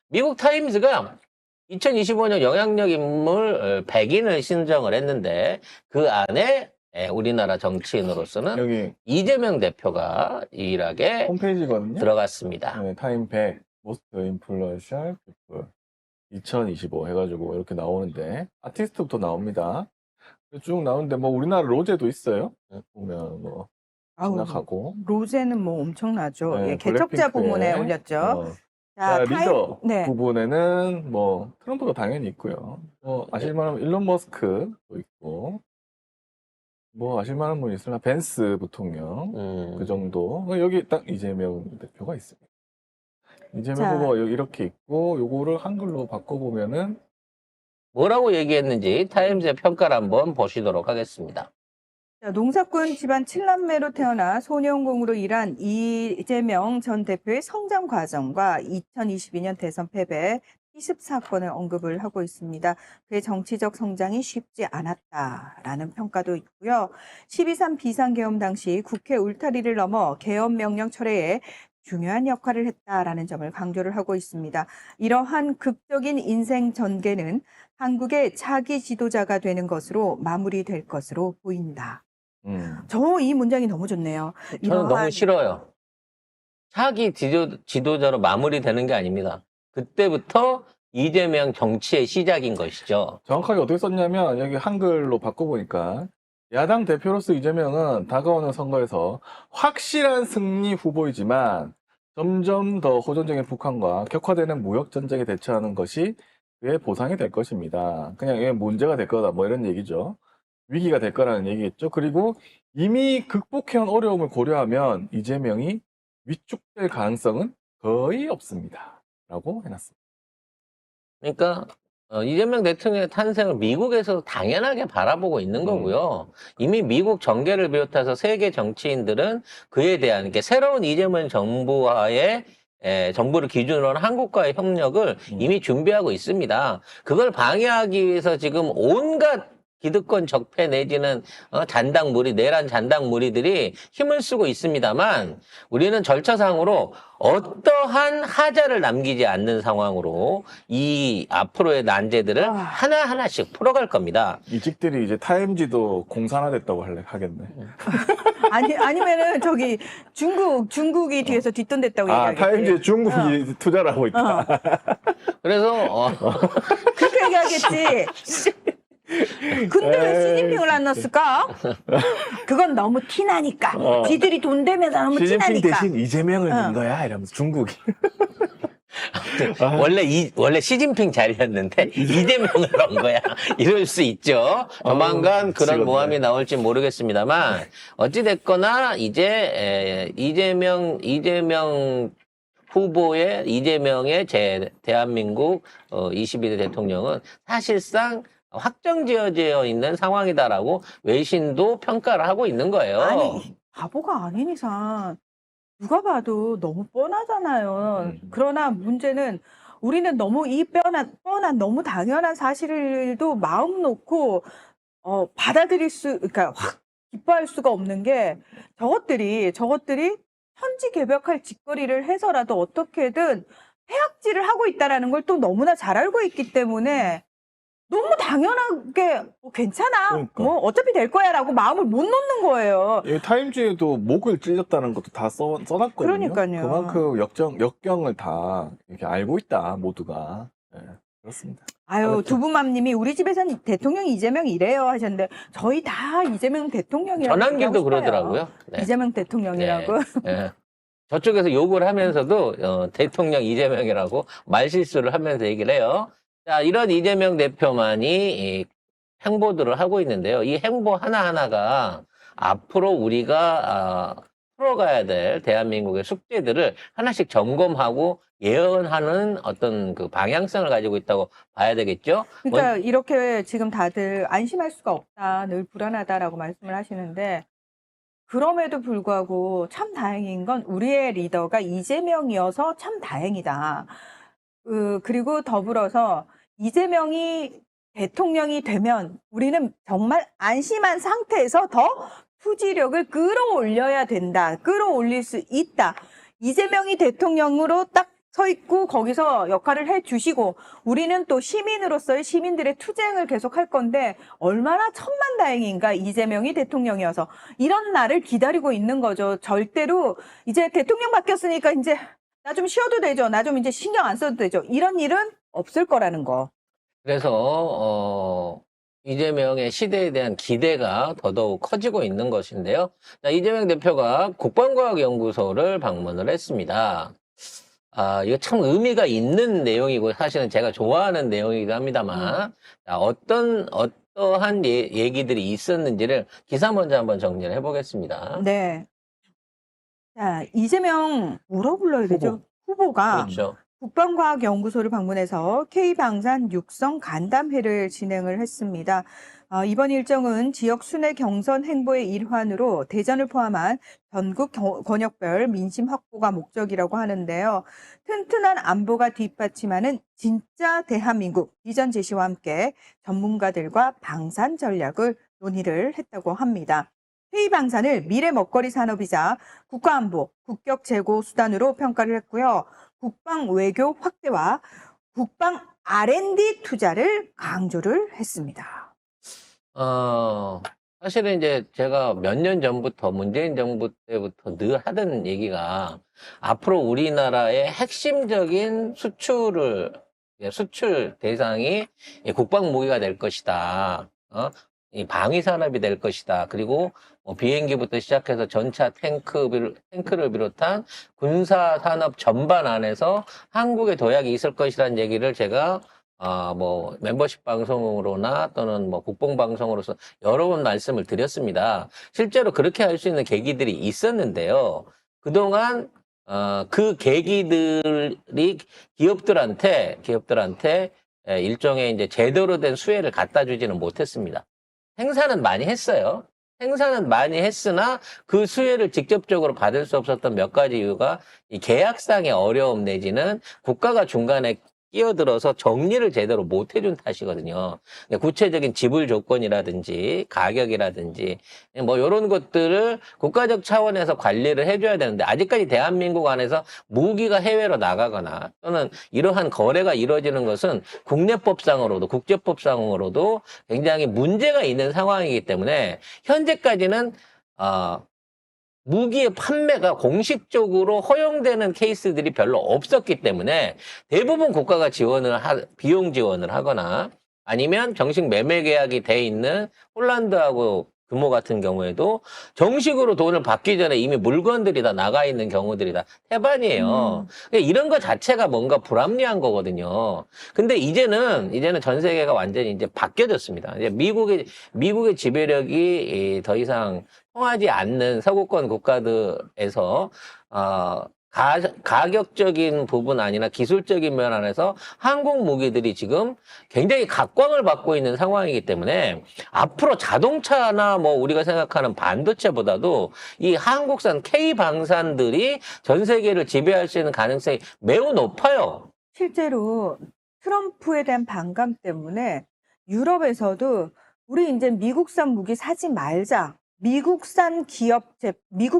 미국 타임즈가 2025년 영향력 인물 100인을 신정을 했는데 그 안에 우리나라 정치인으로서는 여기 이재명 대표가 유일하게 홈페이지거든요. 들어갔습니다. 네, 타임 100 Most Influential People 2025 해가지고 이렇게 나오는데 아티스트부터 나옵니다. 쭉 나오는데 뭐 우리나라 로제도 있어요. 보면 뭐 아우, 지나가고 로제는 뭐 엄청나죠. 네, 예, 개척자 블랙핑크의, 부문에 올렸죠. 자, 자, 리더 네. 부분에는 뭐 트럼프가 당연히 있고요. 뭐 아실만한 일론 머스크도 있고 뭐 아실만한 분이 있으나 벤스 부통령 그 정도. 여기 딱 이재명 대표가 있습니다. 이재명 자. 후보가 여기 이렇게 있고 요거를 한글로 바꿔보면은 뭐라고 얘기했는지 타임즈의 평가를 한번 보시도록 하겠습니다. 자, 농사꾼 집안 7남매로 태어나 소년공으로 일한 이재명 전 대표의 성장 과정과 2022년 대선 패배, 피습 사건을 언급을 하고 있습니다. 그의 정치적 성장이 쉽지 않았다라는 평가도 있고요. 12.3 비상계엄 당시 국회 울타리를 넘어 계엄 명령 철회에 중요한 역할을 했다라는 점을 강조를 하고 있습니다. 이러한 극적인 인생 전개는 한국의 차기 지도자가 되는 것으로 마무리될 것으로 보인다. 저 이 문장이 너무 좋네요. 저는 너무 싫어요. 차기 지도자로 마무리되는 게 아닙니다. 그때부터 이재명 정치의 시작인 것이죠. 정확하게 어떻게 썼냐면 여기 한글로 바꿔보니까 야당 대표로서 이재명은 다가오는 선거에서 확실한 승리 후보이지만 점점 더 호전적인 북한과 격화되는 무역 전쟁에 대처하는 것이 그의 보상이 될 것입니다. 그냥 이게 문제가 될 거다 뭐 이런 얘기죠. 위기가 될 거라는 얘기겠죠. 그리고 이미 극복해온 어려움을 고려하면 이재명이 위축될 가능성은 거의 없습니다. 라고 해놨습니다. 그러니까 이재명 대통령의 탄생을 미국에서 당연하게 바라보고 있는 거고요. 이미 미국 정계를 비롯해서 세계 정치인들은 그에 대한 이렇게 새로운 이재명 정부와의 정부를 기준으로 한 한국과의 협력을 이미 준비하고 있습니다. 그걸 방해하기 위해서 지금 온갖 기득권 적폐 내지는 내란 잔당 무리들이 힘을 쓰고 있습니다만 우리는 절차상으로 어떠한 하자를 남기지 않는 상황으로 이 앞으로의 난제들을 하나하나씩 풀어갈 겁니다. 이직들이 이제 타임지도 공산화됐다고 하겠네. 아니면은 저기 중국이 뒤에서 뒷돈댔다고 아, 얘기하겠지. 타임지에 중국이 투자를 하고 있다. 그래서 그렇게 얘기하겠지. 근데 왜 시진핑을 안 넣었을까? 그건 너무 티나니까. 지들이 돈 되면서 너무 시진핑 티나니까. 대신 이재명을 넣은 거야 이러면서 중국이. 원래 시진핑 자리였는데 이재명을 넣은 거야. 이럴 수 있죠. 조만간 그런 모함이 나올지 모르겠습니다만 어찌됐거나 이제 이재명 후보의 이재명의 대한민국 22대 대통령은 사실상 확정지어져 있는 상황이다라고 외신도 평가를 하고 있는 거예요. 아니, 바보가 아닌 이상 누가 봐도 너무 뻔하잖아요. 그러나 문제는 우리는 너무 이 뻔한 너무 당연한 사실도 마음 놓고 그러니까 확 기뻐할 수가 없는 게 저것들이 천지개벽할 짓거리를 해서라도 어떻게든 해악질을 하고 있다라는 걸 또 너무나 잘 알고 있기 때문에 너무 당연하게 괜찮아. 그러니까. 뭐 어차피 될 거야라고 마음을 못 놓는 거예요. 이 타임지에도 목을 찔렸다는 것도 다 써놨거든요. 그러니까요. 그만큼 역경을 다 이렇게 알고 있다 모두가. 네, 그렇습니다. 아유, 두부맘님이 우리 집에선 대통령 이재명이래요 하셨는데 저희 다 이재명 대통령이라고 전환길도 얘기하고 싶어요. 그러더라고요. 네. 이재명 대통령이라고. 네. 저쪽에서 욕을 하면서도 대통령 이재명이라고 말실수를 하면서 얘기를 해요. 자, 이런 이재명 대표만이 행보들을 하고 있는데요. 이 행보 하나하나가 앞으로 우리가 풀어가야 될 대한민국의 숙제들을 하나씩 점검하고 예언하는 어떤 그 방향성을 가지고 있다고 봐야 되겠죠. 그러니까 이렇게 지금 다들 안심할 수가 없다, 늘 불안하다라고 말씀을 하시는데 그럼에도 불구하고 참 다행인 건 우리의 리더가 이재명이어서 참 다행이다. 그리고 더불어서 이재명이 대통령이 되면 우리는 정말 안심한 상태에서 더 투지력을 끌어올려야 된다. 끌어올릴 수 있다. 이재명이 대통령으로 딱 서 있고 거기서 역할을 해 주시고 우리는 또 시민으로서의 시민들의 투쟁을 계속 할 건데 얼마나 천만다행인가 이재명이 대통령이어서 이런 날을 기다리고 있는 거죠. 절대로 이제 대통령 바뀌었으니까 이제 나 좀 쉬어도 되죠. 나 좀 이제 신경 안 써도 되죠. 이런 일은 없을 거라는 거. 그래서 이재명의 시대에 대한 기대가 더더욱 커지고 있는 것인데요. 자, 이재명 대표가 국방과학연구소를 방문을 했습니다. 이거 참 의미가 있는 내용이고 사실은 제가 좋아하는 내용이기도 합니다만 자, 어떠한 얘기들이 있었는지를 기사 먼저 한번 정리를 해보겠습니다. 네. 자, 이재명 뭐라고 불러야 되죠? 후보가 그렇죠. 국방과학연구소를 방문해서 K방산 육성 간담회를 진행을 했습니다. 이번 일정은 지역 순회 경선 행보의 일환으로 대전을 포함한 전국 권역별 민심 확보가 목적이라고 하는데요. 튼튼한 안보가 뒷받침하는 진짜 대한민국 비전 제시와 함께 전문가들과 방산 전략을 논의를 했다고 합니다. K방산을 미래 먹거리 산업이자 국가안보, 국격 제고 수단으로 평가를 했고요. 국방 외교 확대와 국방 R&D 투자를 강조를 했습니다. 사실은 이제 제가 몇 년 전부터 문재인 정부 때부터 늘 하던 얘기가 앞으로 우리나라의 핵심적인 수출 대상이 이 국방 무기가 될 것이다. 이 방위 산업이 될 것이다. 그리고 비행기부터 시작해서 전차 탱크를 비롯한 군사 산업 전반 안에서 한국의 도약이 있을 것이라는 얘기를 제가 멤버십 방송으로나 또는 국뽕 방송으로서 여러 번 말씀을 드렸습니다. 실제로 그렇게 할 수 있는 계기들이 있었는데요. 그동안 그 계기들이 기업들한테 일종의 이제 제대로 된 수혜를 갖다 주지는 못했습니다. 행사는 많이 했어요. 행사는 많이 했으나 그 수혜를 직접적으로 받을 수 없었던 몇 가지 이유가 이 계약상의 어려움 내지는 국가가 중간에 끼어들어서 정리를 제대로 못 해준 탓이거든요. 구체적인 지불 조건이라든지 가격이라든지 이런 것들을 국가적 차원에서 관리를 해줘야 되는데 아직까지 대한민국 안에서 무기가 해외로 나가거나 또는 이러한 거래가 이루어지는 것은 국내법상으로도 국제법상으로도 굉장히 문제가 있는 상황이기 때문에 현재까지는 무기의 판매가 공식적으로 허용되는 케이스들이 별로 없었기 때문에 대부분 국가가 비용 지원을 하거나 아니면 정식 매매 계약이 돼 있는 폴란드하고 규모 같은 경우에도 정식으로 돈을 받기 전에 이미 물건들이 다 나가 있는 경우들이 다 태반이에요. 그러니까 이런 것 자체가 뭔가 불합리한 거거든요. 근데 이제는 전 세계가 완전히 이제 바뀌어졌습니다. 이제 미국의 지배력이 더 이상 통하지 않는 서구권 국가들에서 가격적인 부분 아니나 기술적인 면 안에서 한국 무기들이 지금 굉장히 각광을 받고 있는 상황이기 때문에 앞으로 자동차나 우리가 생각하는 반도체보다도 이 한국산 K방산들이 전 세계를 지배할 수 있는 가능성이 매우 높아요. 실제로 트럼프에 대한 반감 때문에 유럽에서도 우리 이제 미국산 무기 사지 말자. 미국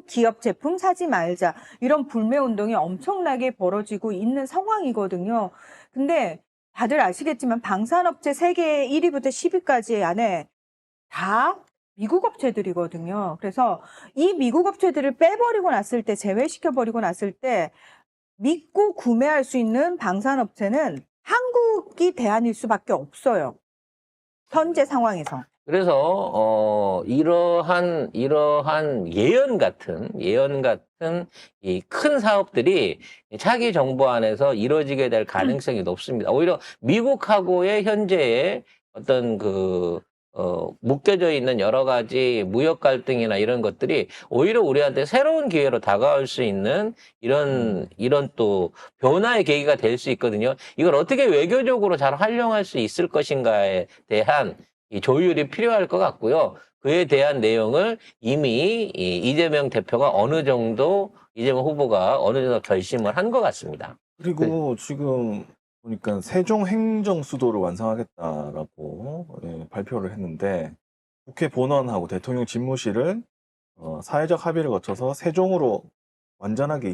기업 제품 사지 말자. 이런 불매 운동이 엄청나게 벌어지고 있는 상황이거든요. 근데 다들 아시겠지만 방산업체 세계 1위부터 10위까지 안에 다 미국 업체들이거든요. 그래서 이 미국 업체들을 빼버리고 났을 때, 제외시켜버리고 났을 때 믿고 구매할 수 있는 방산업체는 한국이 대안일 수밖에 없어요. 현재 상황에서. 그래서 이러한 예언 같은 이 큰 사업들이 차기 정부 안에서 이루어지게 될 가능성이 높습니다. 오히려 미국하고의 현재의 어떤 묶여져 있는 여러 가지 무역 갈등이나 이런 것들이 오히려 우리한테 새로운 기회로 다가올 수 있는 이런 또 변화의 계기가 될 수 있거든요. 이걸 어떻게 외교적으로 잘 활용할 수 있을 것인가에 대한 이 조율이 필요할 것 같고요. 그에 대한 내용을 이미 이재명 후보가 어느 정도 결심을 한 것 같습니다. 그리고 지금 보니까 세종 행정수도를 완성하겠다라고 발표를 했는데 국회 본원하고 대통령 집무실을 사회적 합의를 거쳐서 세종으로 완전하게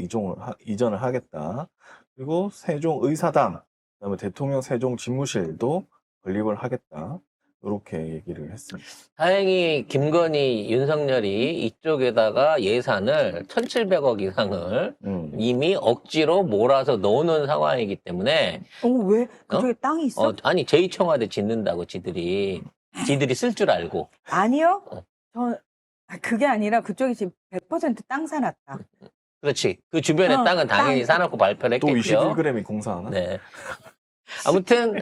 이전을 하겠다. 그리고 세종의사당, 그다음에 대통령 세종집무실도 건립을 하겠다. 이렇게 얘기를 했습니다. 다행히 김건희, 윤석열이 이쪽에다가 예산을 1,700억 이상을 이미 억지로 몰아서 넣어놓은 상황이기 때문에 왜? 그쪽에 땅이 있어? 아니 제2청와대 짓는다고 지들이 쓸 줄 알고. 아니요. 그게 아니라 그쪽이 지금 100% 땅 사놨다. 그렇지. 그 주변의 땅은 당연히 사놓고 발표를 또 했겠죠. 21g이 공사하나? 네. 아무튼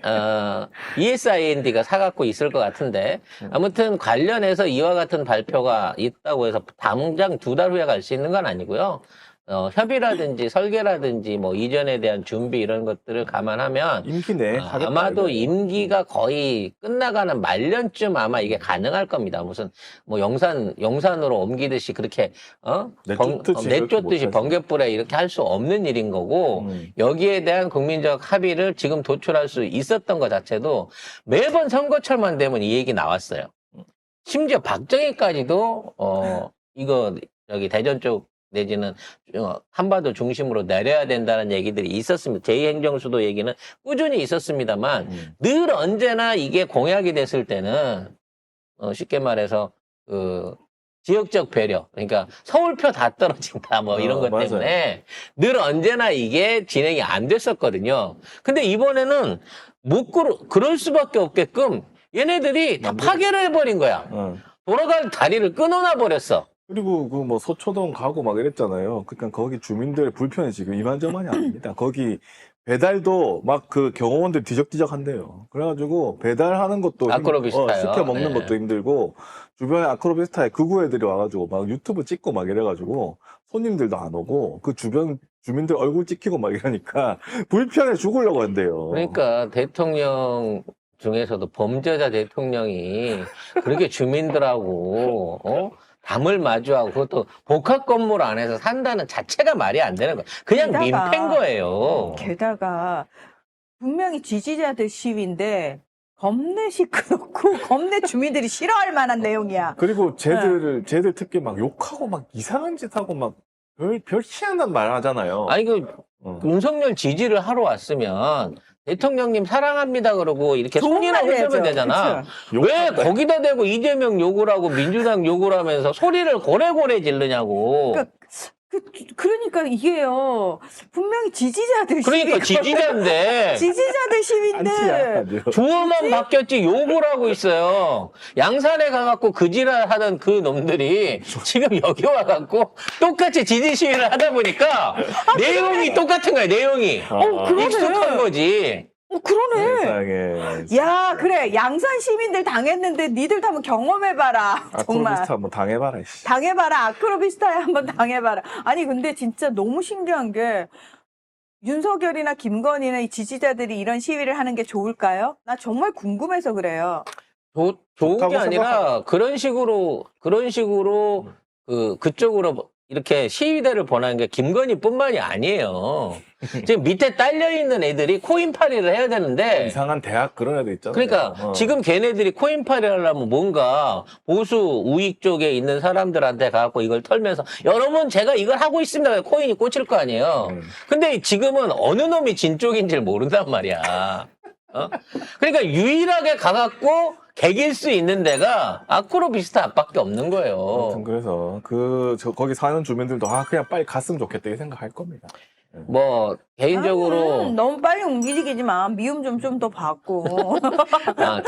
ESIND가 사갖고 있을 것 같은데 아무튼 관련해서 이와 같은 발표가 있다고 해서 당장 2달 후에 갈 수 있는 건 아니고요. 협의라든지 설계라든지 뭐 이전에 대한 준비 이런 것들을 감안하면 임기 내에 하겠다. 아마도 이거예요. 임기가 거의 끝나가는 말년쯤 아마 이게 가능할 겁니다. 무슨 뭐 용산으로 옮기듯이 그렇게 내쫓듯이 번개불에 이렇게 할 수 없는 일인 거고 여기에 대한 국민적 합의를 지금 도출할 수 있었던 것 자체도 매번 선거철만 되면 이 얘기 나왔어요. 심지어 박정희까지도 이거 여기 대전 쪽 내지는 한반도 중심으로 내려야 된다는 얘기들이 있었습니다. 제2행정수도 얘기는 꾸준히 있었습니다만 늘 언제나 이게 공약이 됐을 때는 쉽게 말해서 그 지역적 배려, 그러니까 서울표 다 떨어진다 뭐 이런 것 때문에 늘 언제나 이게 진행이 안 됐었거든요. 근데 이번에는 그럴 수밖에 없게끔 얘네들이 다 파괴를 해버린 거야. 돌아갈 다리를 끊어놔 버렸어. 그리고 그 뭐 서초동 가고 막 이랬잖아요. 그러니까 거기 주민들의 불편이 지금 이만저만이 아닙니다. 거기 배달도 막 그 경호원들 뒤적뒤적한대요. 그래가지고 배달하는 것도 아크로비스타요. 시켜 먹는 네. 것도 힘들고 주변에 아크로비스타에 극우 애들이 와가지고 막 유튜브 찍고 막 이래가지고 손님들도 안 오고 그 주변 주민들 얼굴 찍히고 막 이러니까 불편해 죽으려고 한대요. 그러니까 대통령 중에서도 범죄자 대통령이 그렇게 주민들하고 담을 마주하고 그것도 복합 건물 안에서 산다는 자체가 말이 안 되는 거야. 그냥 민폐인 거예요. 게다가 분명히 지지자들 시위인데 겁내 시끄럽고 겁내 주민들이 싫어할 만한 내용이야. 그리고 쟤들 특히 막 욕하고 막 이상한 짓 하고 막 별 희한한 말 하잖아요. 아니 윤석열 지지를 하러 왔으면 대통령님 사랑합니다 그러고 이렇게 손이나 흔들면 되잖아. 그쵸? 왜 거기다 대고 이재명 욕을 하고 민주당 욕을 하면서 소리를 고래고래 지르냐고. 그러니까 이게요. 분명히 지지자들 그러니까 시위. 지지자인데 지지자들 시위인데 주어만 바뀌었지 욕을 하고 있어요. 양산에 가갖고 그지랄 하던 그 놈들이 지금 여기 와갖고 똑같이 지지 시위를 하다 보니까 내용이 똑같은 거야. 내용이 그러네. 익숙한 거지. 그러네. 세상에. 야, 그래. 양산 시민들 당했는데 니들도 한번 경험해봐라. 정말. 아크로비스타 한번 당해봐라. 씨. 당해봐라. 아크로비스타에 한번 당해봐라. 아니, 근데 진짜 너무 신기한 게 윤석열이나 김건희나 이 지지자들이 이런 시위를 하는 게 좋을까요? 나 정말 궁금해서 그래요. 좋은 게 아니라 그런 식으로 그쪽으로 이렇게 시위대를 보내는 게 김건희뿐만이 아니에요. 지금 밑에 딸려있는 애들이 코인팔이를 해야 되는데 이상한 대학 그런 애들 있잖아요. 그러니까 지금 걔네들이 코인팔이 하려면 뭔가 보수 우익 쪽에 있는 사람들한테 가갖고 이걸 털면서 여러분 제가 이걸 하고 있습니다. 코인이 꽂힐 거 아니에요. 근데 지금은 어느 놈이 진 쪽인지를 모른단 말이야. 그러니까 유일하게 가갖고 개길 수 있는 데가 아크로비스타 앞밖에 없는 거예요. 아무튼 그래서 거기 사는 주민들도 그냥 빨리 갔으면 좋겠다 이 생각할 겁니다. 뭐 개인적으로 너무 빨리 움직이지 마. 미움 좀 더 받고.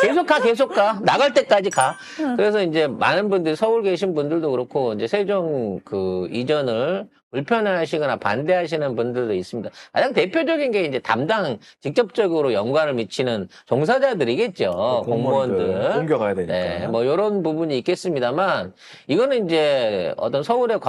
계속 가. 나갈 때까지 가. 그래서 이제 많은 분들이 서울 계신 분들도 그렇고 이제 세종 그 이전을 불편해하시거나 반대하시는 분들도 있습니다. 가장 대표적인 게 이제 직접적으로 연관을 미치는 종사자들이겠죠. 공무원들. 옮겨가야 되니까. 네, 뭐 이런 부분이 있겠습니다만 이거는 이제 어떤 서울의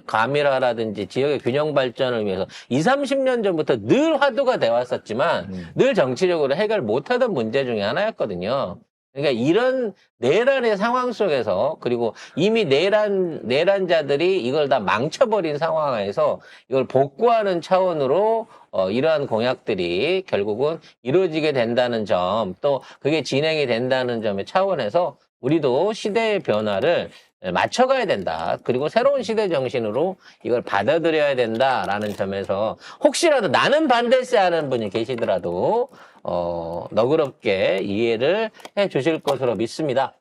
과밀화라든지 지역의 균형 발전을 위해서 20-30년 전부터 늘 화두가 돼 왔었지만 늘 정치적으로 해결 못하던 문제 중에 하나였거든요. 그러니까 이런 내란의 상황 속에서 그리고 이미 내란자들이 이걸 다 망쳐버린 상황에서 이걸 복구하는 차원으로 이러한 공약들이 결국은 이루어지게 된다는 점, 또 그게 진행이 된다는 점의 차원에서 우리도 시대의 변화를 맞춰가야 된다. 그리고 새로운 시대 정신으로 이걸 받아들여야 된다라는 점에서 혹시라도 나는 반대세 하는 분이 계시더라도 너그럽게 이해를 해 주실 것으로 믿습니다.